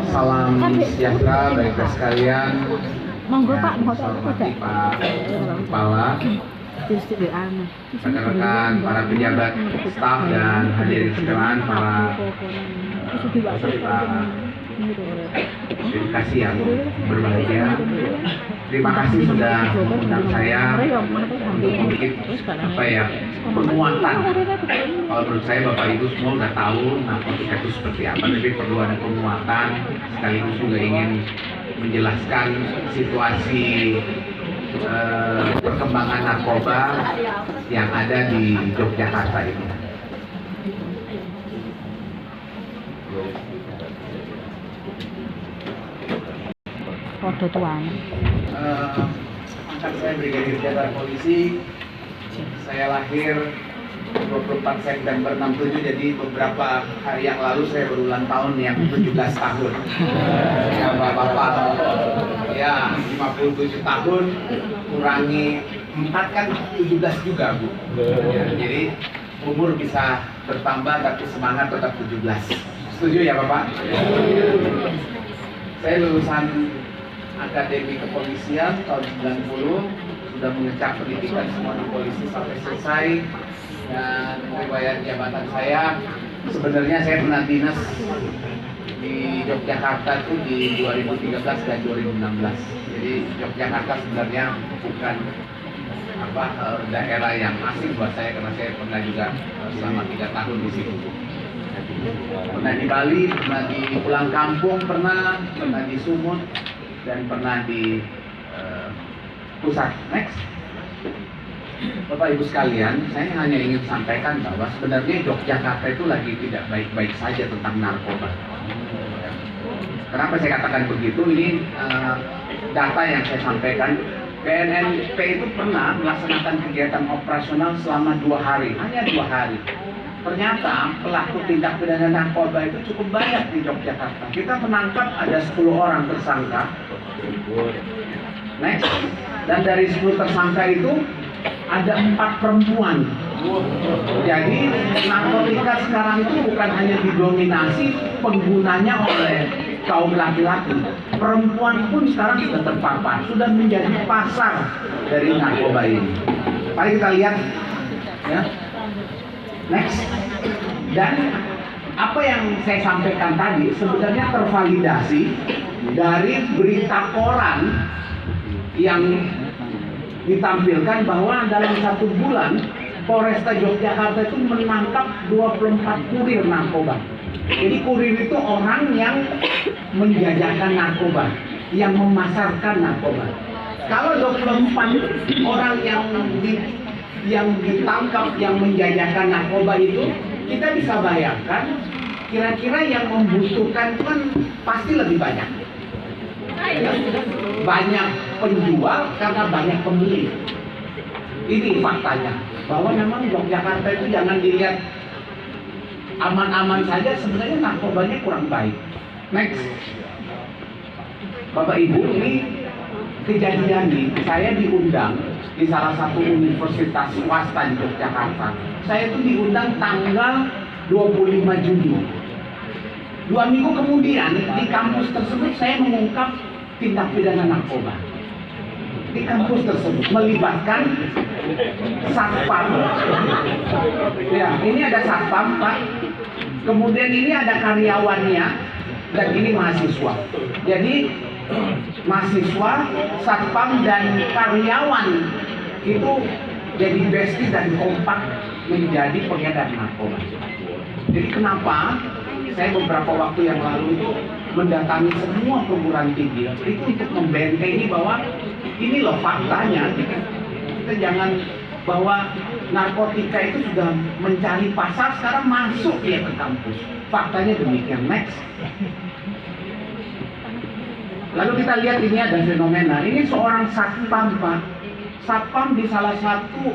Salam sejahtera bagi kita sekalian. Monggo Pak, Hormati Pak Kepala, rekan-rekan para pejabat, staf dan hadirin sekalian, para peserta edukasi yang berbahagia. Terima kasih sudah mengundang saya untuk membuat penguatan. Kalau menurut saya Bapak Ibu semua udah tahu narkotika itu seperti apa, tapi perlu ada penguatan. Sekaligus juga ingin menjelaskan situasi perkembangan narkoba yang ada di Yogyakarta ini. Foto tuan. Angkat saya Brigadir Jenderal Polisi. Saya lahir 24 September 67, jadi beberapa hari yang lalu saya berulang tahun yang 17 tahun. Ya Bapak, ya 57 tahun kurangi 4 kan 17 juga Bu. Ya, jadi umur bisa bertambah tapi semangat tetap 17. Setuju ya Bapak? Saya lulusan Akademi Kepolisian tahun 90, sudah mengecap pendidikan semua di polisi sampai selesai. Dan riwayat jabatan saya, sebenarnya saya pernah dinas di Yogyakarta itu di 2013 dan 2016. Jadi Yogyakarta sebenarnya bukan daerah yang asing buat saya, karena saya pernah juga selama 3 tahun di situ. Pernah di Bali, pernah di pulang kampung, pernah di Sumut, dan pernah di pusat. Next. Bapak Ibu sekalian, saya hanya ingin sampaikan bahwa sebenarnya Yogyakarta itu lagi tidak baik-baik saja tentang narkoba. Kenapa saya katakan begitu? Ini data yang saya sampaikan. BNNP itu pernah melaksanakan kegiatan operasional selama 2 hari, hanya 2 hari. Ternyata pelaku tindak pidana narkoba itu cukup banyak di Yogyakarta. Kita menangkap ada 10 orang tersangka. Next. Dan dari 10 tersangka itu ada 4 perempuan. Jadi narkotika sekarang itu bukan hanya didominasi penggunanya oleh kaum laki-laki, perempuan pun sekarang sudah terpapar, sudah menjadi pasar dari narkoba ini. Mari kita lihat, ya. Next. Dan apa yang saya sampaikan tadi sebenarnya tervalidasi dari berita koran yang ditampilkan bahwa dalam 1 bulan Polresta Yogyakarta itu menangkap 24 kurir narkoba. Jadi kurir itu orang yang menjajakan narkoba, yang memasarkan narkoba. Kalau 24 orang yang ditangkap yang menjajakan narkoba itu, kita bisa bayangkan kira-kira yang membutuhkan kan pasti lebih banyak. Banyak penjual karena banyak pembeli. Ini faktanya, bahwa memang Yogyakarta itu jangan dilihat aman-aman saja, sebenarnya narkobanya kurang baik. Next. Bapak Ibu, ini kejadian nih, saya diundang di salah satu universitas swasta di Yogyakarta. Saya itu diundang tanggal 25 Juni. 2 minggu kemudian di kampus tersebut saya mengungkap tindak pidana narkoba. Di kampus tersebut melibatkan satpam. Ya, ini ada satpam Pak. Kemudian ini ada karyawannya dan ini mahasiswa. Jadi mahasiswa, satpam dan karyawan itu jadi bestie dan kompak menjadi pengedar narkoba. Jadi kenapa saya beberapa waktu yang lalu itu mendatangi semua perguruan tinggi itu untuk membentengi bahwa ini loh faktanya. Kita jangan bahwa narkotika itu sudah mencari pasar, sekarang masuk dia ke kampus. Faktanya demikian. Next. Lalu kita lihat ini ada fenomena. Ini seorang satpam Pak. Satpam di salah satu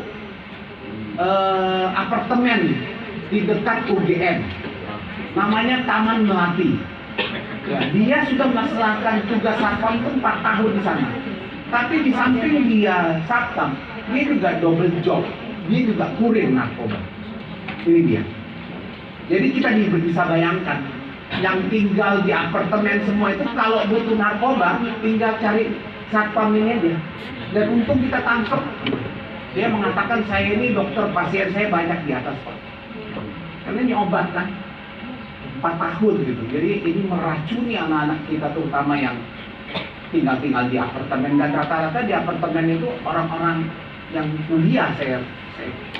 apartemen di dekat UGM. Namanya Taman Melati. Ya, dia sudah melaksanakan tugas satpam itu 4 tahun di sana. Tapi di samping dia satpam, dia juga double job. Dia juga kurir narkoba. Ini dia. Jadi kita bisa bayangkan, yang tinggal di apartemen semua itu kalau butuh narkoba, tinggal cari satpam ini aja. Dan untung kita tangkap. Dia mengatakan, saya ini dokter, pasien saya banyak di atas Pak. Karena ini obat kan, 4 tahun gitu. Jadi ini meracuni anak-anak kita, terutama yang tinggal di apartemen. Dan rata-rata di apartemen itu orang-orang yang kuliah saya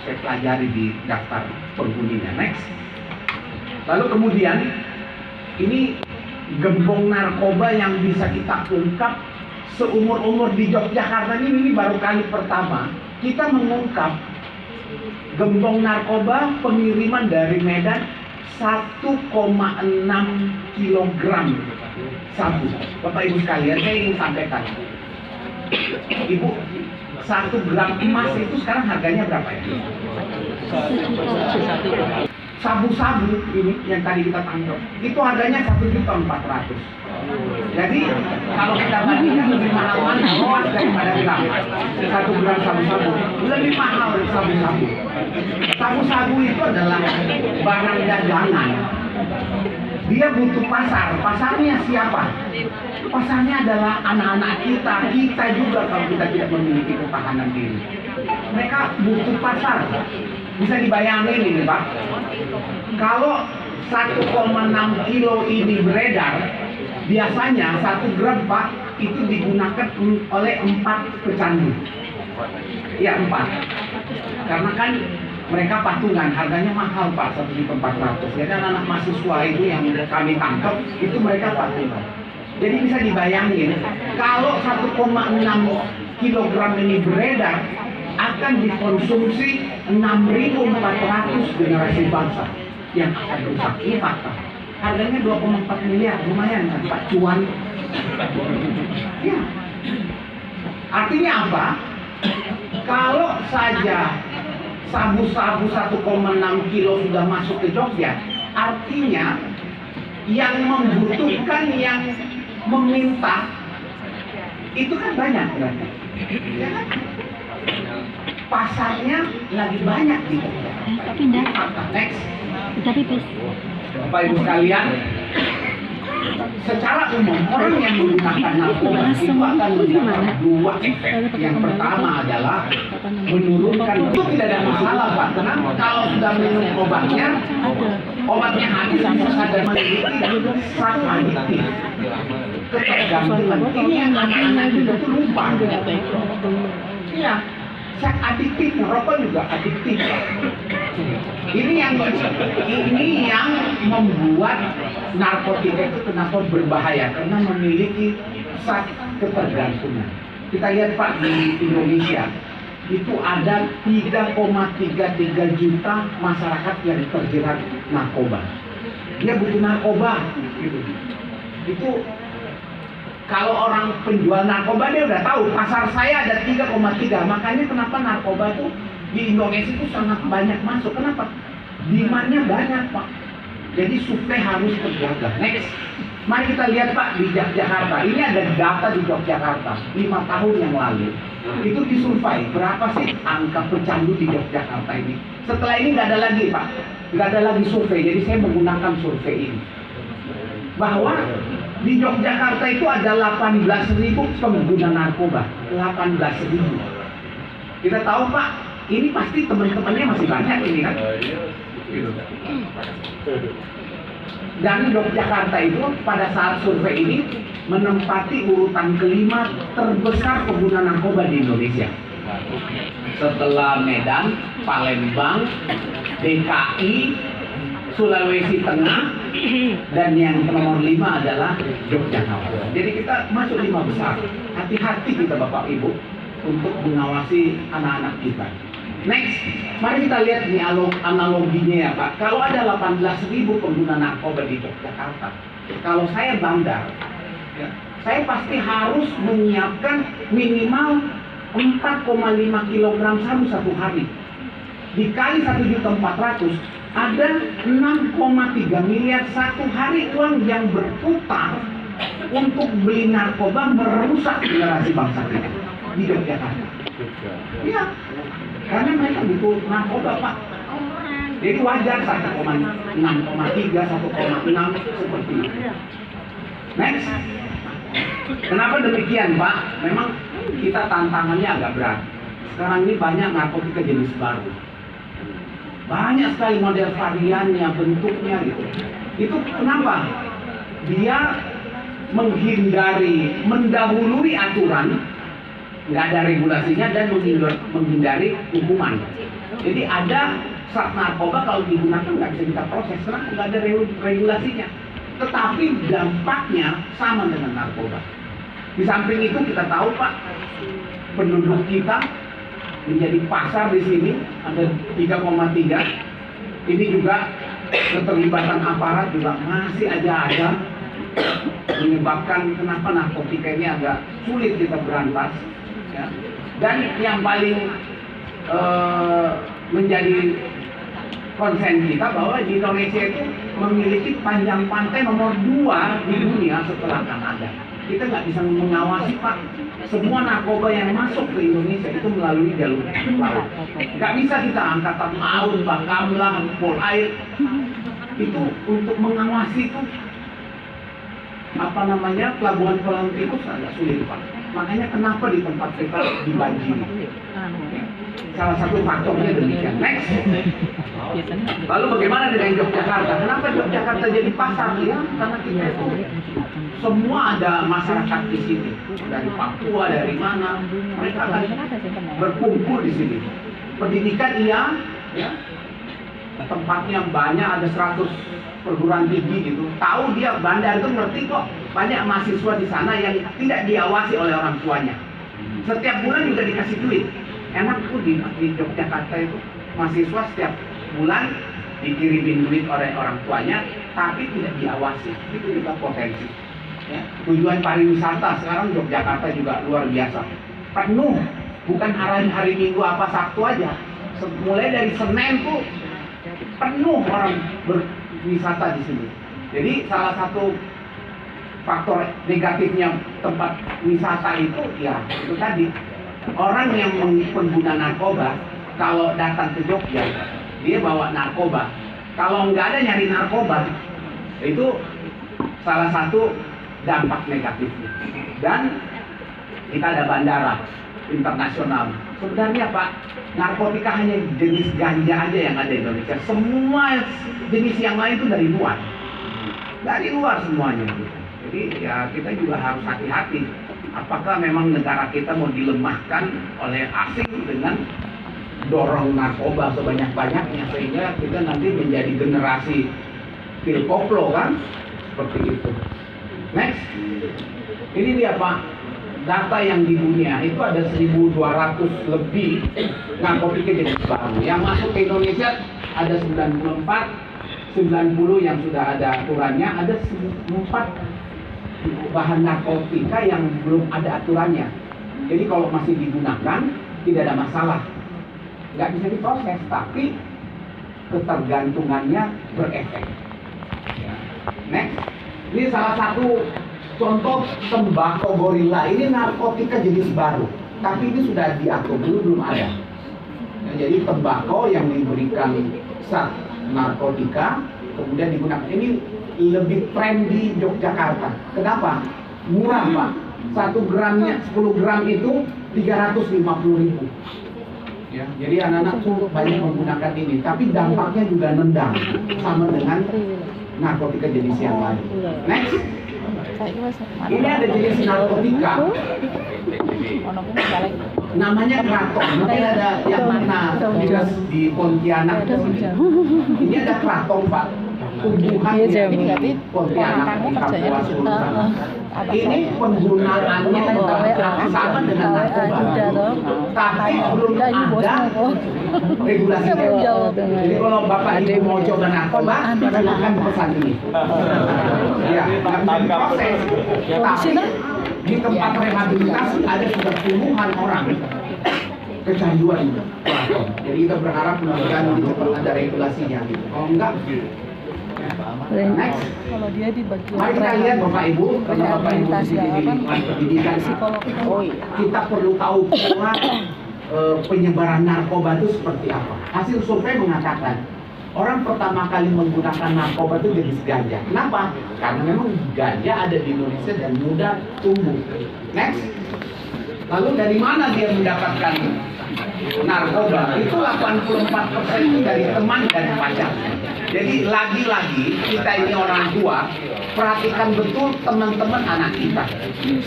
pelajari di daftar penghuninya. Next. Lalu kemudian ini gembong narkoba yang bisa kita ungkap seumur-umur di Yogyakarta ini baru kali pertama kita mengungkap gembong narkoba pengiriman dari Medan 1,6 kilogram sabu. Bapak Ibu sekalian, saya ingin sampaikan, Ibu, 1 gram emas itu sekarang harganya berapa ya? Sabu-sabu ini yang tadi kita tangkap itu harganya 1.400.000. Jadi kalau kita bandingkan lebih mahal mana emas daripada gram. 1 gram sabu-sabu lebih mahal dari sabu-sabu. Sabu-sabu itu adalah barang dagangan. Dia butuh pasar. Pasarnya siapa? Pasarnya adalah anak-anak kita juga kalau kita tidak memiliki ketahanan diri. Mereka butuh pasar. Bisa dibayangin ini Pak, kalau 1,6 kilo ini beredar, biasanya 1 gram Pak itu digunakan oleh 4 pecandu. Ya 4. Karena kan mereka patungan, harganya mahal Pak, 1.400.000. Jadi anak-anak mahasiswa itu yang kami tangkap, itu mereka patungan. Jadi bisa dibayangin, kalau 1,6 kilogram ini beredar, akan dikonsumsi 6.400 generasi bangsa yang akan rusak. Ini fakta. Harganya 2,4 miliar, lumayan kan Pak, cuan. Ya. Artinya apa? Kalau saja sabu-sabu 1,6 kilo sudah masuk ke Jogja, artinya yang membutuhkan, yang meminta itu kan banyak berarti. Ya kan? Pasarnya lagi banyak gitu. Pindah. Next. Udah pipis. Bapak Ibu sekalian, secara umum orang yang menggunakan narkoba itu akan mendapat 2 efek. Yang pertama adalah menurunkan, itu tidak ada masalah Pak. Kenapa? Kalau sudah minum obatnya habis bisa sadar memiliki zat adiktif, ketergantungan. Ini yang anak-anak itu lupa. Iya. Zat adiktif, rokok juga adiktif. Ini yang membuat narkotika itu kenapa berbahaya, karena memiliki zat ketergantungan. Kita lihat Pak, di Indonesia itu ada 3,33 juta masyarakat yang terjerat narkoba. Dia butuh narkoba gitu. Itu kalau orang penjual narkoba dia udah tahu pasar saya ada 3,3. Makanya kenapa narkoba tuh di Indonesia itu sangat banyak masuk. Kenapa? Demand-nya banyak Pak. Jadi suplai harus terjaga. Next. Mari kita lihat Pak di Yogyakarta. Ini ada data di Yogyakarta 5 tahun yang lalu. Itu disurvei berapa sih angka pecandu di Yogyakarta ini. Setelah ini nggak ada lagi Pak. Nggak ada lagi survei. Jadi saya menggunakan survei ini. Bahwa di Yogyakarta itu ada 18.000 pengguna narkoba. 18.000. Kita tahu Pak, ini pasti teman-temannya masih banyak ini kan. Dan Yogyakarta itu pada saat survei ini menempati urutan kelima terbesar pengguna narkoba di Indonesia. Setelah Medan, Palembang, DKI, Sulawesi Tengah, dan yang nomor 5 adalah Yogyakarta. Jadi kita masuk 5 besar. Hati-hati kita Bapak Ibu untuk mengawasi anak-anak kita. Next, mari kita lihat nih analoginya ya Pak. Kalau ada 18.000 pengguna narkoba di Yogyakarta, kalau saya bandar, ya, saya pasti harus menyiapkan minimal 4,5 kilogram sabu satu hari. Dikali 1.400.000, ada 6,3 miliar satu hari uang yang berputar untuk beli narkoba, merusak generasi bangsa kita di Yogyakarta. Iya, karena mereka butuh narkoba Pak. Jadi wajar 1,6,3, 1,6 seperti itu. Next. Kenapa demikian, Pak? Memang kita tantangannya agak berat. Sekarang ini banyak narkotika jenis baru. Banyak sekali model variannya, bentuknya gitu. Itu kenapa? Dia mendahului aturan, nggak ada regulasinya, dan menghindari hukuman. Jadi ada zat narkoba kalau digunakan nggak bisa kita proses karena nggak ada regulasinya. Tetapi dampaknya sama dengan narkoba. Di samping itu kita tahu, Pak, penduduk kita menjadi pasar di sini ada 3,3. Ini juga keterlibatan aparat juga masih aja ada, menyebabkan kenapa narkotika ini agak sulit kita berantas. Ya. Dan yang paling menjadi konsen kita bahwa di Indonesia itu memiliki panjang pantai nomor 2 di dunia setelah Kanada. Kita nggak bisa mengawasi, Pak, semua narkoba yang masuk ke Indonesia itu melalui jalur laut. Nggak bisa kita angkatan laut, Bakamla, pol air itu untuk mengawasi itu pelabuhan itu sangat sulit, Pak. Makanya kenapa di tempat kita dibanjiri. Salah satu faktornya demikian. Next. Lalu bagaimana dengan Yogyakarta? Kenapa Yogyakarta jadi pasar? Ya, karena kita itu semua ada masyarakat di sini, dari Papua, dari mana, mereka akan berkumpul di sini. Pendidikan iya, ya, tempatnya banyak, ada 100 perguruan tinggi gitu. Tahu dia bandar itu ngerti kok. Banyak mahasiswa di sana yang tidak diawasi oleh orang tuanya. Setiap bulan juga dikasih duit. Enak tuh di Yogyakarta itu mahasiswa setiap bulan dikirimin duit oleh orang tuanya, tapi tidak diawasi. Itu juga potensi. Ya. Tujuan pariwisata sekarang Yogyakarta juga luar biasa. Penuh, bukan hari Minggu apa Sabtu aja. Mulai dari Senin tuh penuh orang berwisata di sini. Jadi salah satu faktor negatifnya tempat wisata itu ya itu tadi, orang yang pengguna narkoba kalau datang ke Jogja dia bawa narkoba. Kalau nggak ada nyari narkoba, itu salah satu dampak negatifnya. Dan kita ada bandara internasional. Sebenarnya, Pak, narkotika hanya jenis ganja aja yang ada di Indonesia. Semua jenis yang lain itu dari luar. Dari luar semuanya. Jadi ya kita juga harus hati-hati. Apakah memang negara kita mau dilemahkan oleh asing dengan dorong narkoba sebanyak-banyaknya, sehingga kita nanti menjadi generasi pil koplo kan, seperti itu. Next, ini dia, Pak, data yang di dunia itu ada 1.200 lebih narkotika jenis baru yang masuk ke Indonesia. Ada 94, 90 yang sudah ada aturannya, ada 4 bahan narkotika yang belum ada aturannya. Jadi kalau masih digunakan tidak ada masalah, nggak bisa diproses, tapi ketergantungannya berefek. Ya. Next, ini salah satu contoh tembakau gorila. Ini narkotika jenis baru, tapi ini sudah diatur dulu, belum ada. Nah, jadi tembakau yang diberikan zat narkotika kemudian digunakan. Ini lebih tren di Yogyakarta. Kenapa? Murah, Pak. 1 gramnya, 10 gram itu 350.000. Ya, jadi anak-anak tuh banyak menggunakan ini, tapi dampaknya juga nendang, sama dengan narkotika jenis yang lain. Next, ini ada jenis narkotika, namanya kraton. Mungkin ada yang pernah di Pontianak. Ini ada kraton, Pak. Tumbuhan di Pontianak, di Papua Sulawesi. Ini penggunaannya sama dengan narkoba, tapi belum ada regulasinya. Jadi kalau Bapak Ibu mau coba narkoba, silakan pesan ini. Ya, nggak bisa diproses. Tapi di tempat rehabilitasi ada sudah puluhan orang kecanduan itu. Jadi kita berharap mudah-mudahan cepat ada regulasinya. Kalau enggak, next. Kalau dia di bagian mari kita lihat Bapak Ibu, karena Bapak Ibu di sini pendidikan, kita perlu tahu pola penyebaran narkoba itu seperti apa. Hasil survei mengatakan Orang pertama kali menggunakan narkoba itu jenis ganja. Kenapa? Karena memang ganja ada di Indonesia dan mudah tumbuh. Next. Lalu dari mana dia mendapatkan narkoba? Itu 84% itu dari teman dan pacar. Jadi lagi-lagi kita ini orang tua, perhatikan betul teman-teman anak kita,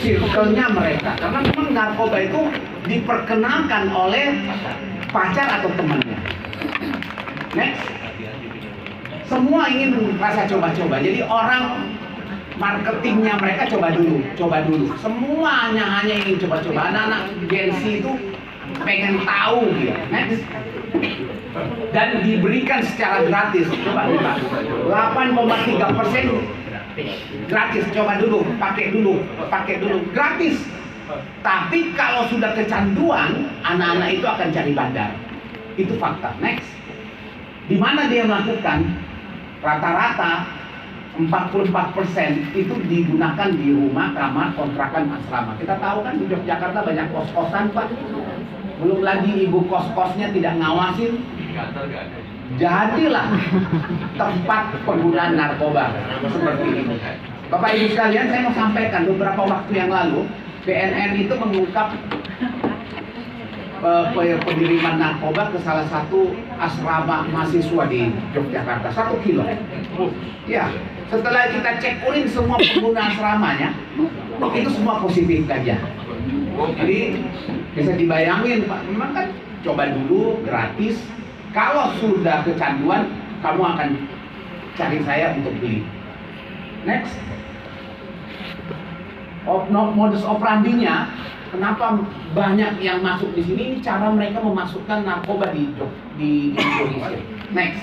circle-nya mereka. Karena memang narkoba itu diperkenalkan oleh pacar atau temannya. Next. Semua ingin rasa coba-coba. Jadi orang marketingnya mereka coba dulu. Semuanya hanya ingin coba-coba. Anak-anak Gen Z itu pengen tahu gitu. Next. Dan diberikan secara gratis. Coba 8,3% gratis. Coba dulu, pakai dulu, gratis. Tapi kalau sudah kecanduan, anak-anak itu akan cari bandar. Itu fakta. Next. Di mana dia melakukan? Rata-rata 44% itu digunakan di rumah, kamar, kontrakan, asrama. Kita tahu kan di Yogyakarta banyak kos-kosan, Pak. Belum lagi ibu kos-kosnya tidak ngawasin. Jadilah tempat penggunaan narkoba seperti ini. Bapak Ibu sekalian, saya mau sampaikan beberapa waktu yang lalu BNN itu mengungkap pengiriman narkoba ke salah satu asrama mahasiswa di Yogyakarta, 1 kilo. Ya, setelah kita cek urin semua pengguna asramanya, itu semua positif ganja. Jadi bisa dibayangin, Pak, memang kan coba dulu gratis. Kalau sudah kecanduan, kamu akan cari saya untuk beli. Next. Modus operandinya, kenapa banyak yang masuk di sini? Ini cara mereka memasukkan narkoba di Indonesia. Next.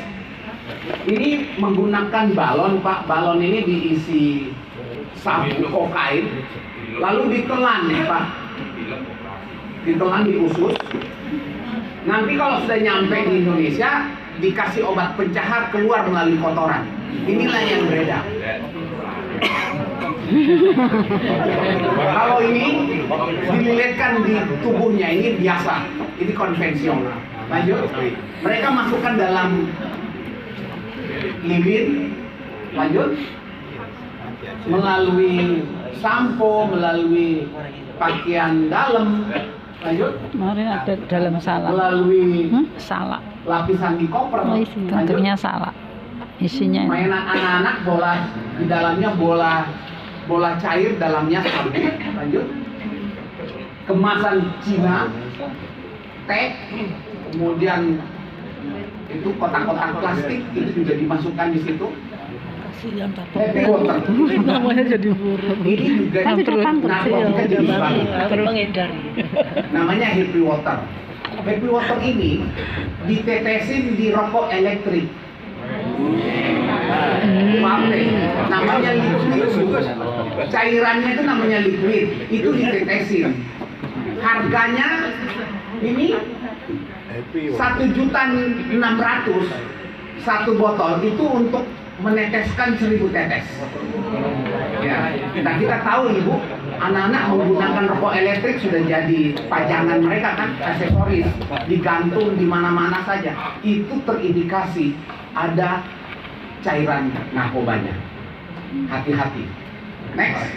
Ini menggunakan balon, Pak. Balon ini diisi sabu kokain, lalu ditelan, Pak. Ditelan di usus. Nanti kalau sudah nyampe di Indonesia, dikasih obat pencahar keluar melalui kotoran. Inilah yang beredar. Kalau ini dililitkan di tubuhnya, ini biasa, ini konvensional. Lanjut, mereka masukkan dalam lilin, lanjut, melalui sampo, melalui pakaian dalam, lanjut, Kemarin ada dalam salak. melalui Salak. lapisan di koper, Bentuknya salak. Isinya. mainan anak-anak, bola di dalamnya bola cair, dalamnya sabun, lanjut, kemasan Cina, teh, kemudian itu kotak-kotak plastik itu juga dimasukkan di situ. Happy water. Namanya jadi buruk. Ini juga narkotika jenis baru. Pengedar. Namanya happy water. Happy water ini ditetesin di rokok elektrik. Vape, namanya liquid. Cairannya itu namanya liquid. Itu ditetesin. Harganya ini 1.600.000 satu botol, itu untuk meneteskan 1.000 tetes. Ya, nah kita tahu Ibu, anak-anak menggunakan rokok elektrik sudah jadi pajangan mereka kan, aksesoris, digantung di mana-mana saja. Itu terindikasi ada cairan narkobanya. Hati-hati. Next.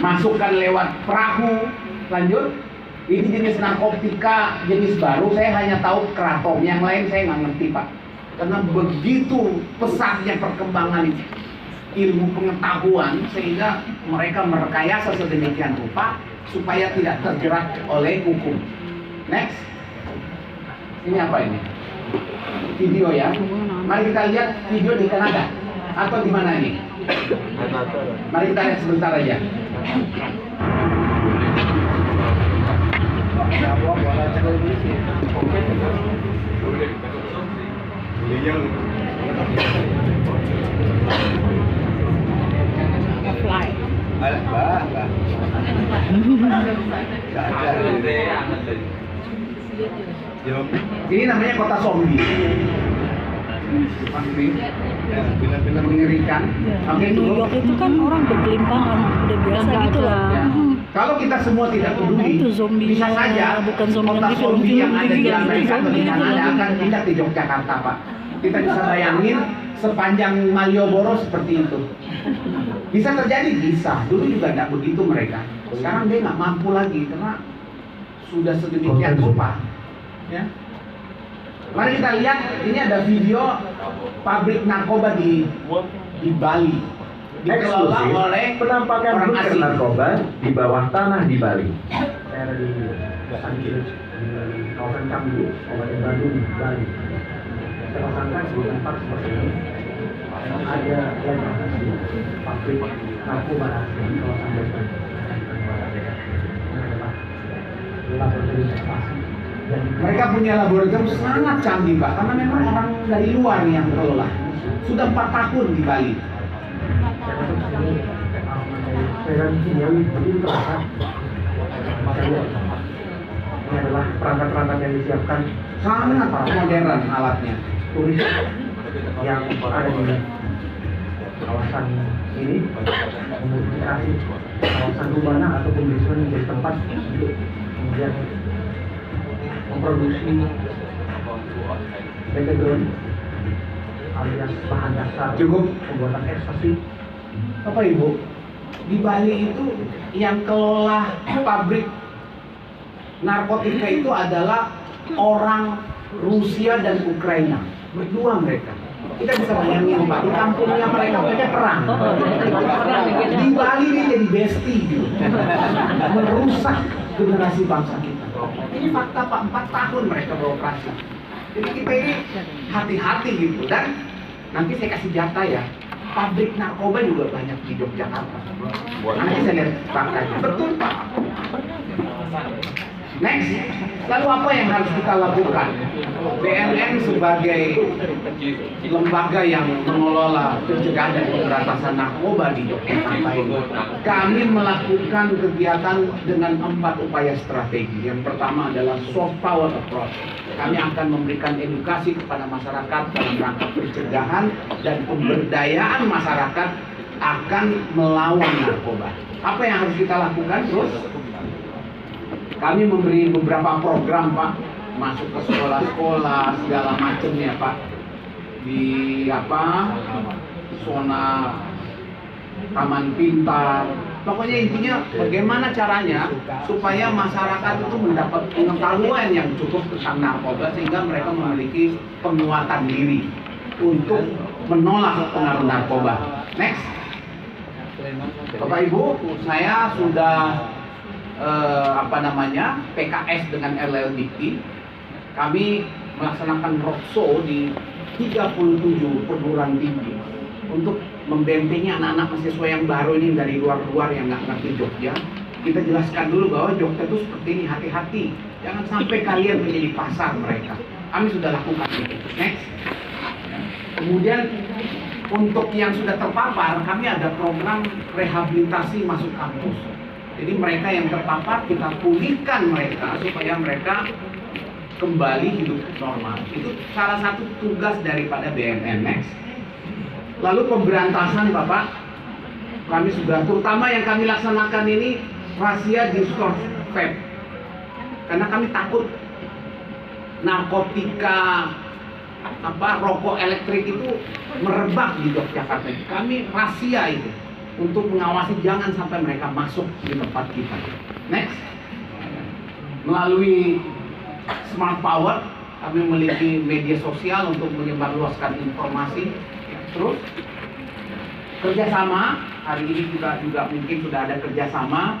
Masukkan lewat perahu. Lanjut. Ini jenis narkotika jenis baru. Saya hanya tahu kratom, yang lain saya nggak ngerti, Pak. Karena begitu pesatnya perkembangan ilmu pengetahuan, sehingga mereka merekayasa sedemikian rupa supaya tidak terjerat oleh hukum. Next. Ini apa ini? Video ya. Mari kita lihat video di Kanada atau di mana ini? Mari kita lihat sebentar aja. Fly. Ini namanya kota zombie. benar mengerikan. Oke, New dulu. York itu kan orang bergelimpangan, udah biasa gitu lah. Ya. Kalau kita semua tidak peduli, Itu zombie, bisa saja bukan zombie kota yang di zombie film-film, yang ada di itu Amerika atau di zombie gitu Kanada lah. akan pindah ke Yogyakarta, Pak. Kita bisa bayangin sepanjang Malioboro seperti itu. Bisa terjadi, bisa. Dulu juga tidak begitu mereka. Sekarang dia nggak mampu lagi karena sudah sedemikian rupa. Ya. Mari kita lihat, ini ada video pabrik narkoba di Bali. Dikelola Eksklusif oleh penampakan orang bunker asing. narkoba di bawah tanah di Bali. Saya ada di Sanjir, di kawasan Canggu, Kabupaten Bandung, Bali. Saya pasangkan sebuah tempat seperti ini. Ada lokasi pabrik narkoba asing di kawasan Bandung. Ini adalah laboratorium investasi. Mereka punya laboratorium sangat canggih, Pak, karena memang orang dari luar yang kelola. Sudah 4 tahun di Bali. Saya masuk ke sini, cairan kimiawi begitu terasa. Makanya ini adalah perangkat-perangkat yang disiapkan Sangat modern alatnya. turis yang ada di kawasan ini memodifikasi kawasan Rubana ataupun basement menjadi tempat untuk kemudian memproduksi metadone alias bahan dasar Cukup. pembuatan ekstasi. Bapak Ibu, di Bali itu yang kelola pabrik narkotika itu adalah orang Rusia dan Ukraina. Berdua mereka. Kita bisa bayangin, Pak, di kampungnya mereka perang. Di Bali dia jadi bestie gitu. Merusak generasi bangsa kita. Ini fakta, Pak, 4 tahun mereka beroperasi. Jadi kita ini hati-hati gitu. Dan nanti saya kasih data ya, pabrik narkoba juga banyak di Yogyakarta. Nanti saya lihat faktanya. Betul, Pak. Next, lalu apa yang harus kita lakukan? BNN sebagai lembaga yang mengelola pencegahan dan pemberantasan narkoba di Yogyakarta ini, kami melakukan kegiatan dengan 4 upaya strategi. Yang pertama adalah soft power approach. Kami akan memberikan edukasi kepada masyarakat dalam rangka pencegahan dan pemberdayaan masyarakat akan melawan narkoba. Apa yang harus kita lakukan terus? Kami memberi beberapa program, Pak, masuk ke sekolah-sekolah segala macamnya, Pak, di zona taman pintar. Pokoknya intinya bagaimana caranya supaya masyarakat itu mendapat pengetahuan yang cukup tentang narkoba sehingga mereka memiliki penguatan diri untuk menolak pengaruh narkoba. Next, Bapak Ibu, saya sudah PKS dengan LL Dikti. Kami melaksanakan roadshow di 37 perguruan tinggi untuk membentengi anak-anak mahasiswa yang baru ini dari luar-luar yang nggak ngerti Jogja. Kita jelaskan dulu bahwa Jogja itu seperti ini, hati-hati, jangan sampai kalian menjadi pasar mereka. Kami sudah lakukan itu. Next. Kemudian untuk yang sudah terpapar, kami ada program rehabilitasi masuk kampus. Jadi mereka yang terpapar kita pulihkan mereka supaya mereka kembali hidup normal. Itu salah satu tugas daripada BNN. Next. Lalu pemberantasan, Bapak, kami sudah, terutama yang kami laksanakan ini razia di store vape. Karena kami takut narkotika rokok elektrik itu merebak di Yogyakarta. Kami razia itu untuk mengawasi jangan sampai mereka masuk di tempat kita. Next, melalui Smart Power kami memiliki media sosial untuk menyebarluaskan informasi. Terus kerjasama, hari ini kita juga mungkin sudah ada kerjasama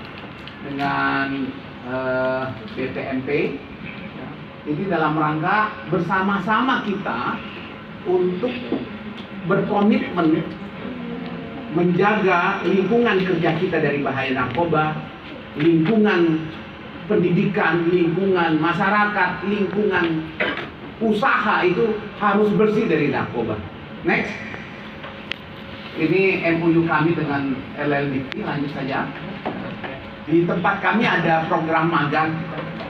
dengan BPMP. Jadi dalam rangka bersama-sama kita untuk berkomitmen menjaga lingkungan kerja kita dari bahaya narkoba, lingkungan pendidikan, lingkungan masyarakat, lingkungan usaha itu harus bersih dari narkoba. Next, ini MOU kami dengan LL Dikti, lanjut saja. Di tempat kami ada program magang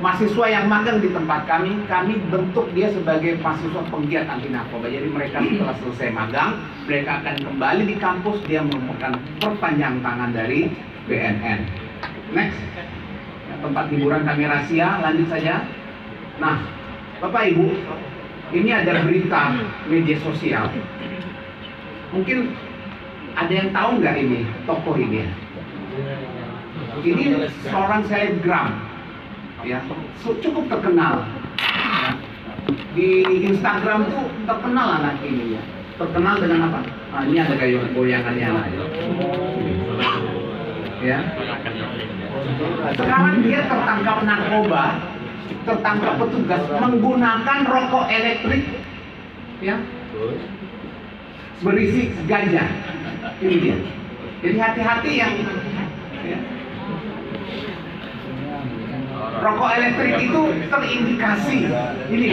mahasiswa yang magang di tempat kami bentuk dia sebagai mahasiswa penggiat anti narkoba. Jadi mereka setelah selesai magang, mereka akan kembali di kampus, dia merupakan perpanjang tangan dari BNN. Next, tempat hiburan kami rahasia, lanjut saja. Nah, Bapak Ibu, ini ada berita media sosial. Mungkin ada yang tahu nggak ini tokoh ini? Ini seorang selebgram, ya, cukup terkenal. Ya. Di Instagram tuh terkenal anak ini ya. Terkenal dengan apa? Nah, ini ada goyangannya anak. Ya. Sekarang dia tertangkap narkoba, tertangkap petugas menggunakan rokok elektrik, ya, berisi ganja. Ini dia. Jadi hati-hati yang ya. Rokok elektrik itu terindikasi. Ini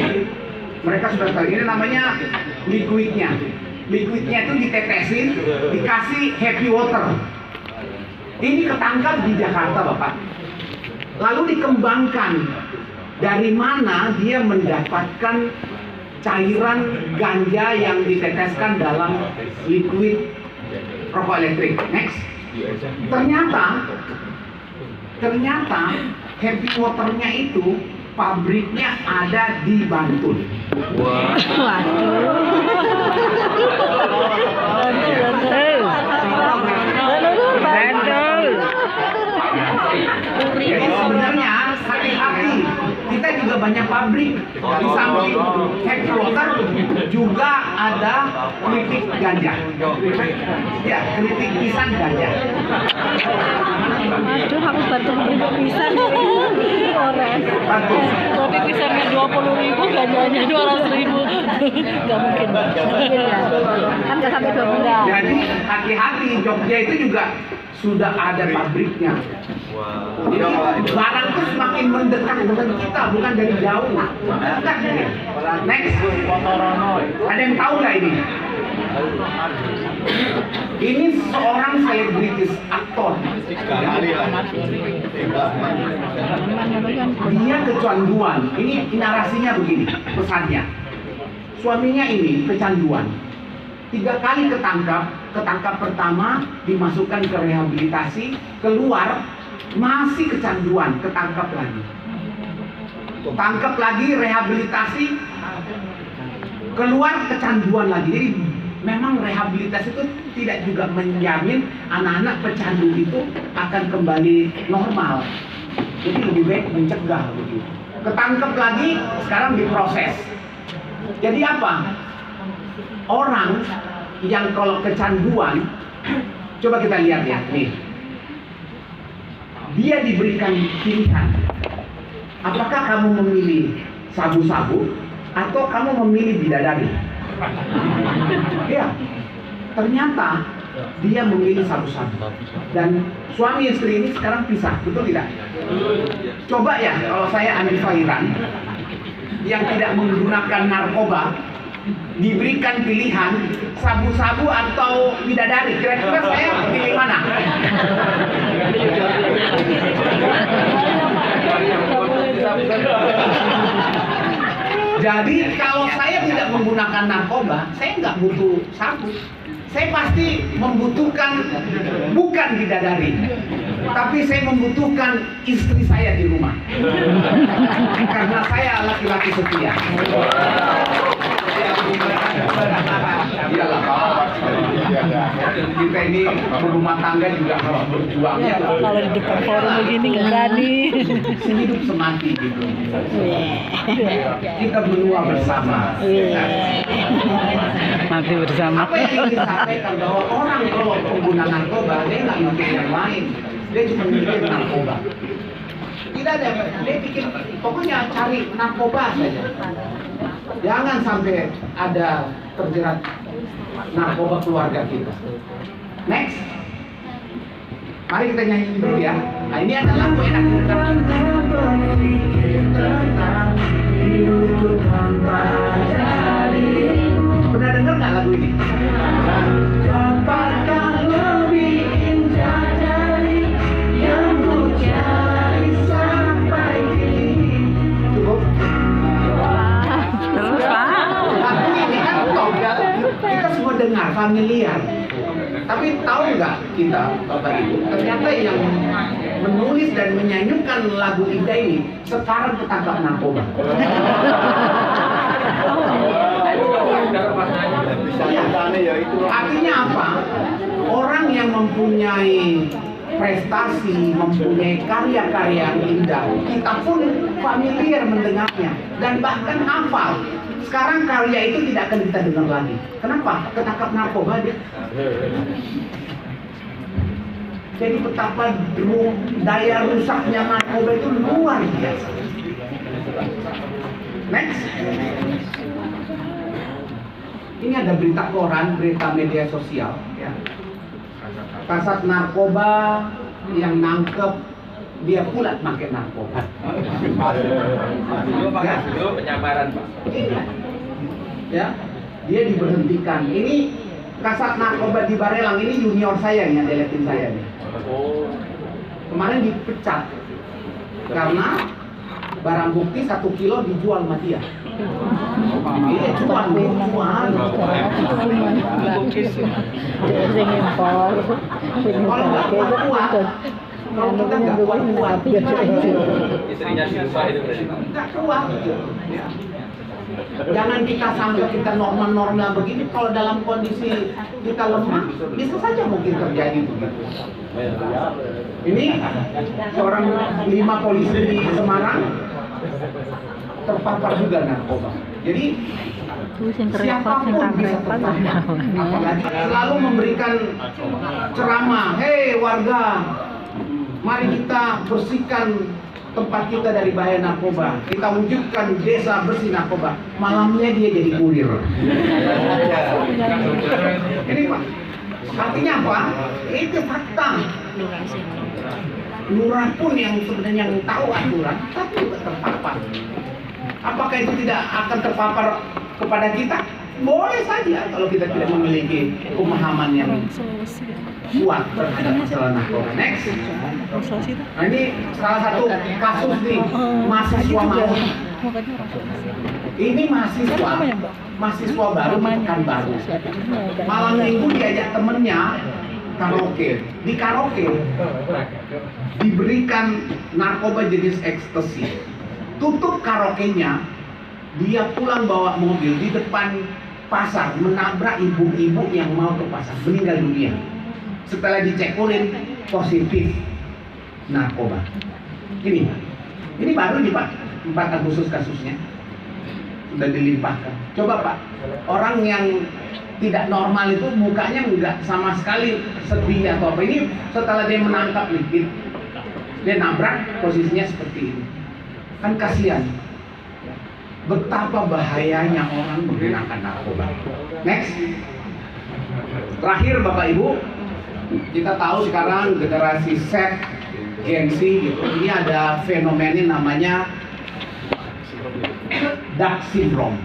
mereka sudah tahu. Ini namanya liquidnya. Liquidnya itu ditetesin, dikasih happy water. Ini ketangkap di Jakarta, Bapak. Lalu dikembangkan dari mana dia mendapatkan cairan ganja yang diteteskan dalam liquid rokok elektrik. Next. Ternyata happy waternya itu pabriknya ada di Bantul. Jadi sebenarnya hati-hati. Kita juga banyak pabrik. Di samping happy water juga ada keripik ganja. Ya, keripik pisang ganja. Aduh, aku baru beli pisang. Orang. Tapi pisangnya 20.000, ganjanya 200.000. Gak mungkin. Kan nggak sampai 2 bulan. Jadi hati-hati, Jogja itu juga sudah ada pabriknya. Jadi barang itu semakin mendekat dengan kita, bukan dari jauh. Dekat dia. Next, ada yang tahu nggak ini? Ini seorang selebritis aktor. Dia kecanduan. Ini narasinya begini, pesannya. Suaminya ini kecanduan. 3 kali ketangkap pertama dimasukkan ke rehabilitasi, keluar masih kecanduan, ketangkap lagi. Tangkap lagi, rehabilitasi, keluar kecanduan lagi. Jadi memang rehabilitasi itu tidak juga menjamin anak-anak pecandu itu akan kembali normal. Jadi lebih baik mencegah begitu. Ketangkep lagi, sekarang diproses. Jadi apa? Orang yang kalau kecanduan, coba kita lihat ya, nih. Dia diberikan pilihan. Apakah kamu memilih sabu-sabu atau kamu memilih bidadari? Ya, ternyata dia memilih sabu-sabu. Dan suami istri ini sekarang pisah, betul tidak? Coba ya, kalau saya Anif Fairan yang tidak menggunakan narkoba, diberikan pilihan sabu-sabu atau bidadari, kira-kira saya pilih mana? Jadi kalau saya tidak menggunakan narkoba, saya nggak butuh sabu. Saya pasti membutuhkan bukan bidadari, tapi saya membutuhkan istri saya di rumah. Karena saya laki-laki setia. Iyalah, kita ini berumah tangga juga kalau berjuangnya. Kalau di depan forum begini nggak berani. Sehidup semati gitu. Kita berdua bersama. Mati bersama. Apa yang ingin disampaikan bahwa orang kalau pengguna narkoba dia nggak mikir yang lain, dia cuma mikir narkoba. Tidak ada, dia pikir pokoknya cari narkoba saja. Jangan sampai ada terjerat narkoba keluarga kita. Next, mari kita nyanyi dulu ya. Nah, ini adalah lagu enak. Pernah dengar nggak lagu ini? Apakah lebih indah dari yang ku cari sampai kini? Tapi tahu nggak kita, Bapak Ibu, ternyata yang menulis dan menyanyikan lagu Ida ini sekarang ketangkap narkoba. Artinya apa? Orang yang mempunyai prestasi, mempunyai karya-karya yang indah, kita pun familiar mendengarnya dan bahkan hafal. Sekarang karya itu tidak akan kita dengar lagi. Kenapa? Ketangkap narkoba dia. Jadi betapa daya rusaknya narkoba itu luar biasa. Next. Ini ada berita koran, berita media sosial, ya. Kasat narkoba yang nangkep dia pula pakai narkoba. Itu penyamaran, Pak. Iya. Ya, dia diberhentikan. Ini kasat narkoba di Barelang, ini junior saya nih, deletin saya nih. Kemarin dipecat karena barang bukti 1 kilo dijual sama dia. Iya, cuan. Kalau kita nggak kuat, Istrinya susah itu berarti. nggak kuat. Ya. Jangan kita sampai kita normal-normal begini. Kalau dalam kondisi kita lemah, bisa saja mungkin terjadi begitu. Ini seorang 5 polisi di Semarang terpapar juga narkoba. Jadi siapapun bisa terpapar. Apalagi selalu memberikan ceramah, hei warga, mari kita bersihkan tempat kita dari bahaya narkoba. Kita wujudkan desa bersih narkoba. Malamnya dia jadi kurir. Ini Pak, artinya apa? Itu fakta. Lurah pun yang sebenarnya yang tahu aturan, tapi juga terpapar. Apakah itu tidak akan terpapar kepada kita? Boleh saja kalau kita tidak memiliki pemahaman yang kuat terhadap masalah narkoba. Next. Nah, ini salah satu kasus nih, mahasiswa mau. Ini mahasiswa baru kan baru. Malam minggu diajak temennya karaoke. Di karaoke diberikan narkoba jenis ekstasi. Tutup karaoke-nya, dia pulang bawa mobil di depan pasar, menabrak ibu-ibu yang mau ke pasar, meninggal dunia. Setelah dicekulin positif narkoba. Ini baru nih Pak, 4 Agustus kasusnya sudah dilimpahkan. Coba Pak, orang yang tidak normal itu mukanya enggak sama sekali sedih atau apa. Ini setelah dia menangkap nih, dia nabrak, posisinya seperti ini. Kan kasihan. Betapa bahayanya orang menggunakan narkoba. Next. Terakhir Bapak Ibu, kita tahu sekarang generasi Z, Gen Z gitu. Ini ada fenomena namanya dark syndrome.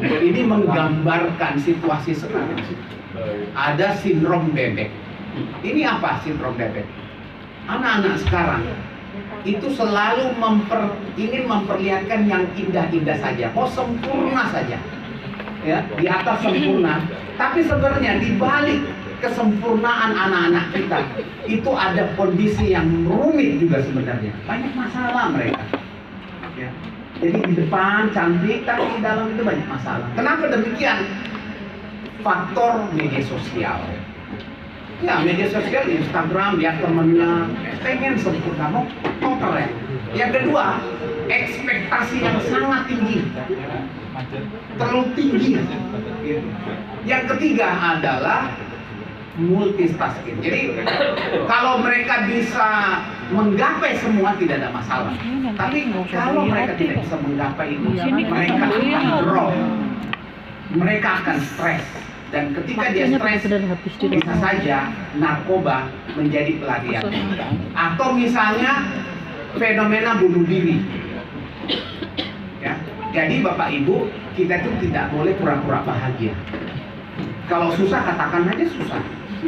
Ini menggambarkan situasi sekarang. Ada sindrom bebek. Ini apa sindrom bebek? Anak-anak sekarang itu selalu ingin memperlihatkan yang indah-indah saja, sempurna saja, ya, di atas sempurna. Tapi sebenarnya di balik kesempurnaan anak-anak kita itu ada kondisi yang rumit juga sebenarnya. Banyak masalah mereka. Ya. Jadi di depan cantik, tapi di dalam itu banyak masalah. Kenapa demikian? Faktor media sosial. Ya, media sosial, Instagram, lihat temennya, pengen sempurna, mau keren. Yang kedua, ekspektasi yang sangat tinggi, terlalu tinggi. Yang ketiga adalah multitasking. Jadi kalau mereka bisa menggapai semua tidak ada masalah. Tapi kalau mereka tidak bisa menggapai itu, mereka akan drop, mereka akan stres. Dan ketika dia stres, bisa saja narkoba menjadi pelarian. Atau misalnya fenomena bunuh diri. Ya. Jadi Bapak Ibu, kita tuh tidak boleh pura-pura bahagia. Kalau susah, katakan aja susah.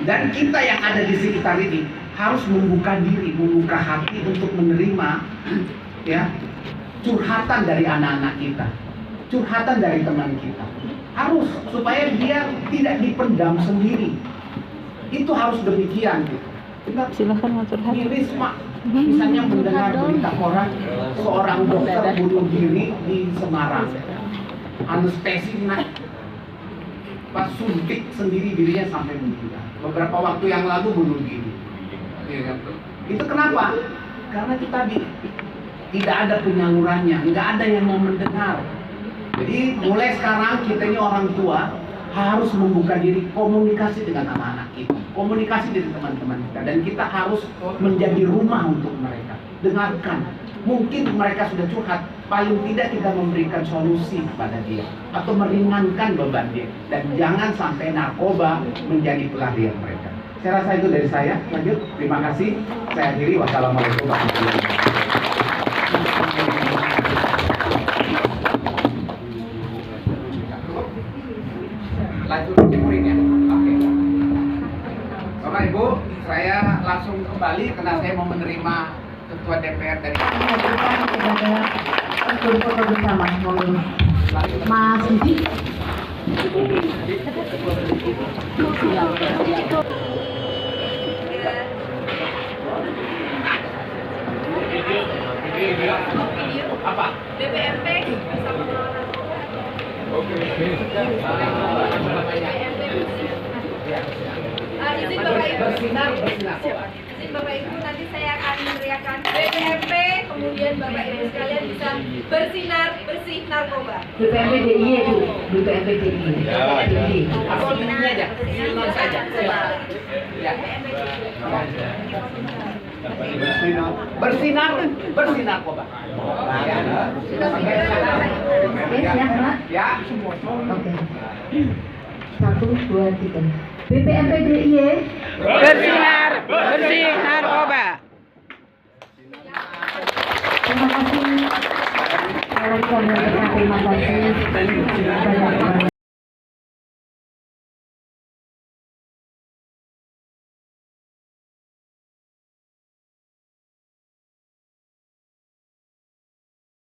Dan kita yang ada di sekitar ini harus membuka diri, membuka hati untuk menerima ya curhatan dari anak-anak kita, curhatan dari teman kita. Harus, supaya dia tidak dipendam sendiri. itu harus demikian gitu. Kita Silakan mau curhat. miris Mak, misalnya mendengar berita koran seorang dokter bunuh diri di Semarang, anestesi pas suntik sendiri dirinya sampai meninggal. Beberapa waktu yang lalu bunuh diri. Ya, kan? Itu kenapa? Karena kita tidak ada penyalurannya, nggak ada yang mau mendengar. Jadi mulai sekarang kita ini orang tua harus membuka diri komunikasi dengan anak-anak kita, komunikasi dengan teman-teman kita, dan kita harus menjadi rumah untuk mereka. Dengarkan, mungkin mereka sudah curhat, paling tidak kita memberikan solusi kepada dia atau meringankan beban dia, dan jangan sampai narkoba menjadi pelarian mereka. Saya rasa itu dari saya. Lanjut, terima kasih. Saya akhiri. Wassalamualaikum warahmatullahi wabarakatuh. Lanjut ke muridnya. Oke. Bapak Ibu, saya langsung kembali karena saya mau menerima Ketua DPR dari Foto bersama, Mas Didi. apa? BPMP izin Bapak Ibu. Bersinar. Izin Bapak Ibu, nanti saya akan meneriakan BPMP, kemudian Bapak Ibu sekalian bisa bersinar bersih narkoba. BPMP DIY itu, BPMP DIY. Atau ini aja, sinar saja. Ya. Bersinar narkoba. Ya. Oke. 1, 2, 3. BPMP DIY. Bersinar bersih narkoba. Terima kasih. Terima kasih.